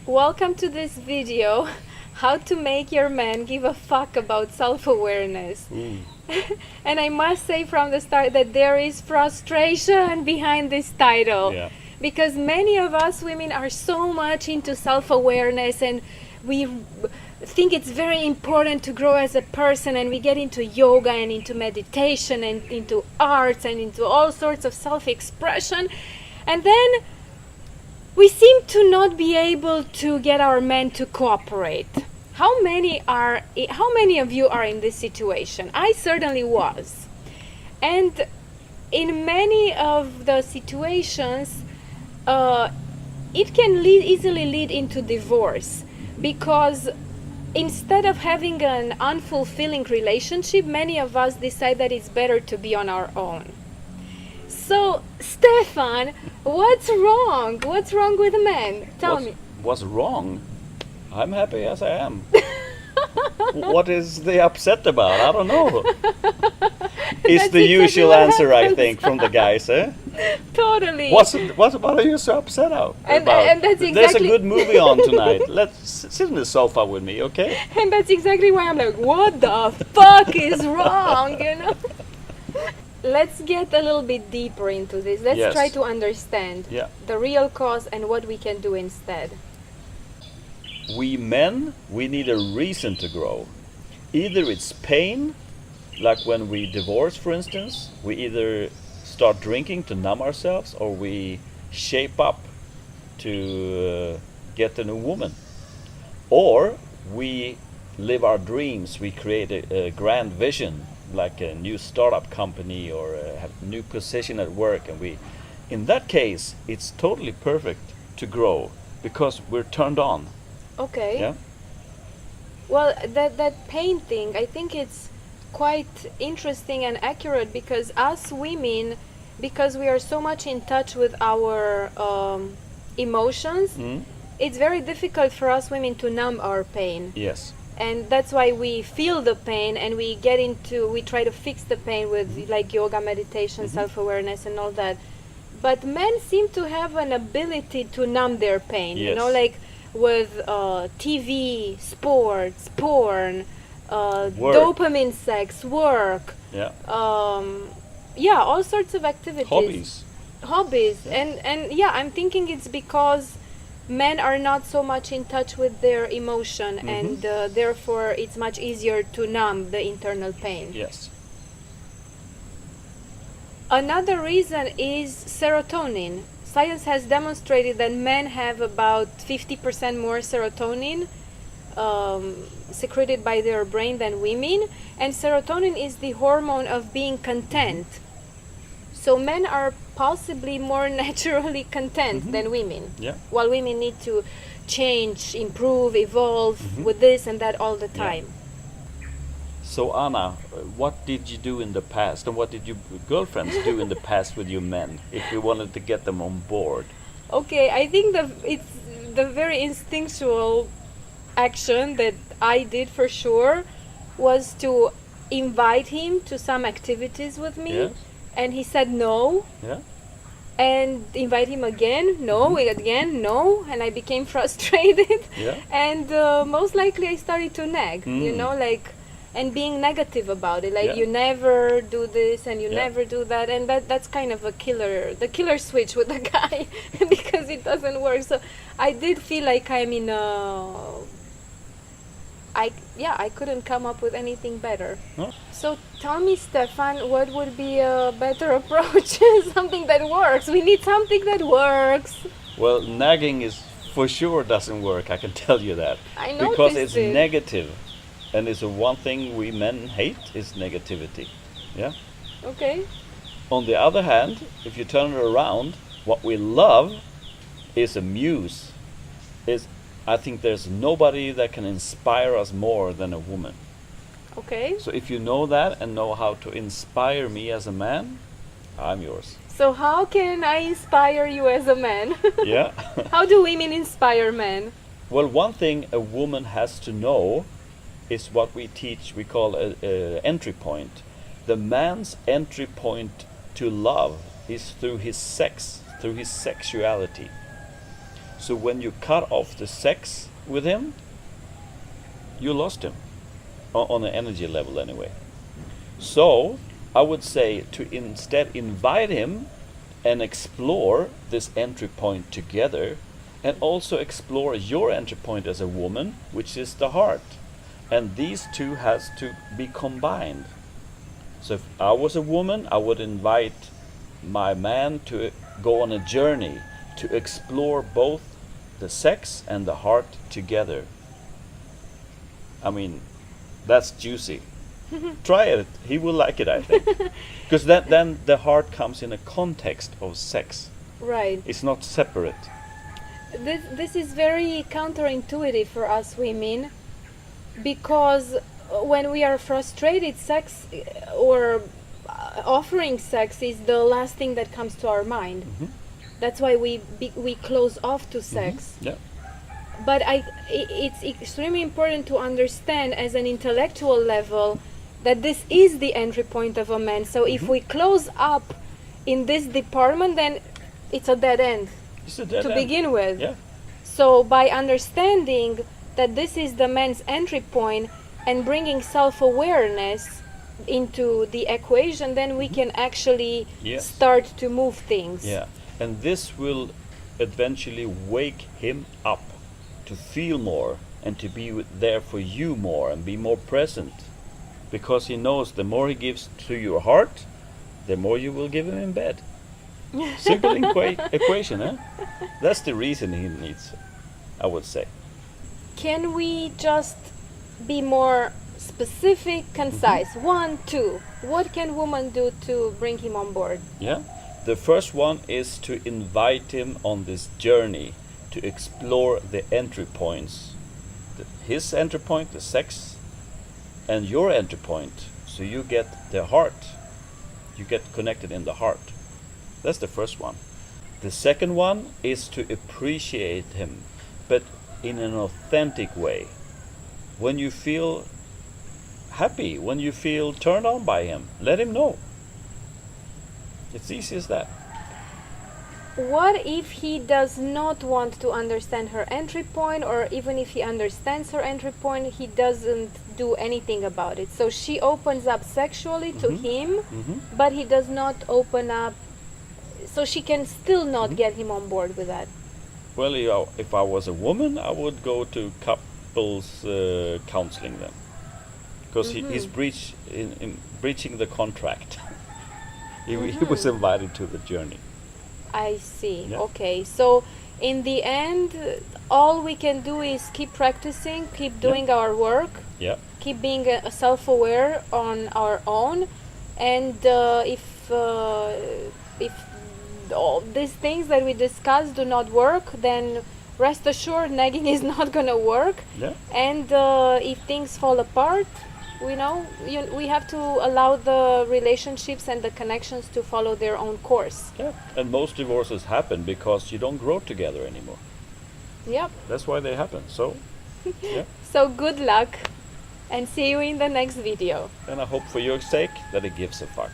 Welcome to this video, how to make your man give a fuck about self-awareness. And I must say from the start that there is frustration behind this title. Yeah. Because many of us women are so much into self-awareness and we think it's very important to grow as a person, and we get into yoga and into meditation and into arts and into all sorts of self-expression, and then we seem to not be able to get our men to cooperate. How many of you are in this situation? I certainly was. And in many of the situations, it can easily lead into divorce, because instead of having an unfulfilling relationship, many of us decide that it's better to be on our own. So, Stefan, what's wrong? What's wrong with men? Tell me. What's wrong? I'm happy as I am. What is they upset about? I don't know. It's the usual answer, I think, from the guys, eh? Totally. What are you so upset about? And that's exactly. There's a good movie on tonight. Let's sit on the sofa with me, okay? And that's exactly why I'm like, what the fuck is wrong, you know? Let's get a little bit deeper into this. Let's try to understand the real cause and what we can do instead. We men, we need a reason to grow. Either it's pain, like when we divorce, for instance. We either start drinking to numb ourselves, or we shape up to get a new woman. Or we live our dreams. We create a grand vision, like a new startup company or have a new position at work. And in that case, it's totally perfect to grow because we're turned on. Okay. Yeah. Well, that pain thing, I think it's quite interesting and accurate, because us women, because we are so much in touch with our emotions, it's very difficult for us women to numb our pain. Yes. And that's why we feel the pain, and we try to fix the pain with like yoga, meditation, self-awareness and all that. But men seem to have an ability to numb their pain, you know, like with TV, sports, porn, dopamine sex, work, all sorts of activities. Hobbies. And I'm thinking it's because men are not so much in touch with their emotion, and therefore it's much easier to numb the internal pain. Yes. Another reason is serotonin. Science has demonstrated that men have about 50% more serotonin secreted by their brain than women, and serotonin is the hormone of being content. So men are possibly more naturally content than women, while women need to change, improve, evolve with this and that all the time. So Anna, what did you do in the past, and what did your girlfriends do in the past with your men, if you wanted to get them on board? Okay, I think it's the very instinctual action that I did for sure was to invite him to some activities with me, and he said no. And invite him again, no, again, no, and I became frustrated. And most likely I started to nag, you know, like, and being negative about it, like you never do this and you never do that, and that's kind of the killer switch with the guy because it doesn't work. So I did feel like I'm in I couldn't come up with anything better. So tell me, Stefan, what would be a better approach? Something that works. We need something that works. Well, nagging is for sure doesn't work, I can tell you that. I know, because it's negative. And it's the one thing we men hate is negativity. Yeah? Okay. On the other hand, if you turn it around, what we love is a muse. I think there's nobody that can inspire us more than a woman. Okay. So if you know that and know how to inspire me as a man, I'm yours. So how can I inspire you as a man? Yeah. How do women inspire men? Well, one thing a woman has to know is what we teach, we call a entry point. The man's entry point to love is through his sex, through his sexuality. So when you cut off the sex with him, you lost him on an energy level anyway. So I would say to instead invite him and explore this entry point together, and also explore your entry point as a woman, which is the heart. And these two has to be combined. So if I was a woman, I would invite my man to go on a journey to explore both the sex and the heart together. I mean, that's juicy. Try it. He will like it, I think. Because then the heart comes in a context of sex. Right. It's not separate. This is very counterintuitive for us women, because when we are frustrated, sex or offering sex is the last thing that comes to our mind. That's why we close off to sex. Yeah. But it's extremely important to understand as an intellectual level that this is the entry point of a man. So if we close up in this department, then it's a dead end to begin with. Yeah. So by understanding that this is the man's entry point and bringing self-awareness into the equation, then we can actually start to move things. Yeah. And this will eventually wake him up to feel more and to be there for you more and be more present. Because he knows the more he gives to your heart, the more you will give him in bed. Simple equation, huh? That's the reason he needs, I would say. Can we just be more specific, concise? 1, 2. What can women do to bring him on board? Yeah. The first one is to invite him on this journey to explore the entry points. His entry point, the sex, and your entry point. So you get the heart. You get connected in the heart. That's the first one. The second one is to appreciate him, but in an authentic way. When you feel happy, when you feel turned on by him, let him know. It's easy as that. What if he does not want to understand her entry point, or even if he understands her entry point, he doesn't do anything about it? So she opens up sexually to him, but he does not open up, so she can still not get him on board with that. Well, if I was a woman, I would go to couples counseling then. Because he's breaching the contract. He was invited to the journey. I see. Yeah. Okay. So in the end, all we can do is keep practicing, keep doing our work, keep being self-aware on our own, and if all these things that we discussed do not work, then rest assured nagging is not going to work. Yeah. And if things fall apart, we have to allow the relationships and the connections to follow their own course. Yeah. And most divorces happen because you don't grow together anymore. Yep. That's why they happen. So, yeah. So good luck, and see you in the next video. And I hope for your sake that it gives a fuck.